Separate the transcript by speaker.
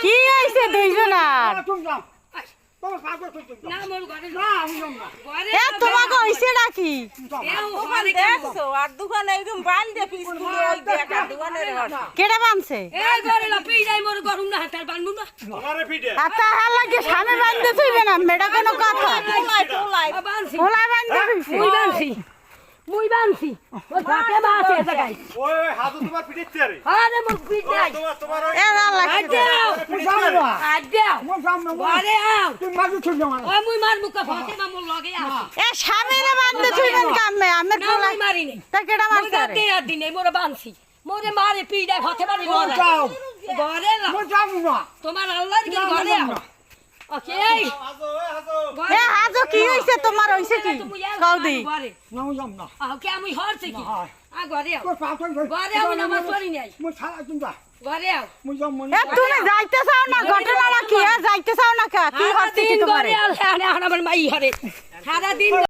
Speaker 1: কি হইছে দুইজনার? এ তোমাকে হইছে নাকি? কেডা বানছে? আচ্ছা হাল লাগে সামনে বানতে থইবে না মেডা কোনো কথা। পোলাই বানতে থইছে।
Speaker 2: মুই বানছি ও সাথে মাছ এ জায়গায়
Speaker 3: ওই হাতু তোমার পিটিতে আরে
Speaker 2: আরে মুই পিট নাই
Speaker 3: তোমার
Speaker 1: এ না লাগছে।
Speaker 2: আড্ডাও ঘরে আও ওই মুই মার মুখ ফাতে মামুর লগে আছে
Speaker 1: এ সামনে বানতে থইবেন কামে আমের
Speaker 2: না
Speaker 1: পোলাই
Speaker 2: মুই মারি নাই
Speaker 1: তা কেডা
Speaker 2: মুই
Speaker 1: মারছে?
Speaker 2: গাতে আর দিনে মোরে বানছি মোরে মারে পিড়ায় ফাতে মারি লড়াই ঘরে না তোমার আল্লাহর কি ঘরে আও ওকে
Speaker 1: এ হাজো কি হইছে তোমার হইছে কি? কও দি।
Speaker 2: ওকে আমি হরছি কি আ ঘরে আও ঘরে আমি নামাজ পড়ি নাই ঘরে আও
Speaker 1: এ তুমি যাইতে চাও না ঘটনাটা কি? যাইতে চাও না কা? কি হচ্ছে কি তোমার?
Speaker 2: ঘরে আল আমার মাই হরে সারা দিন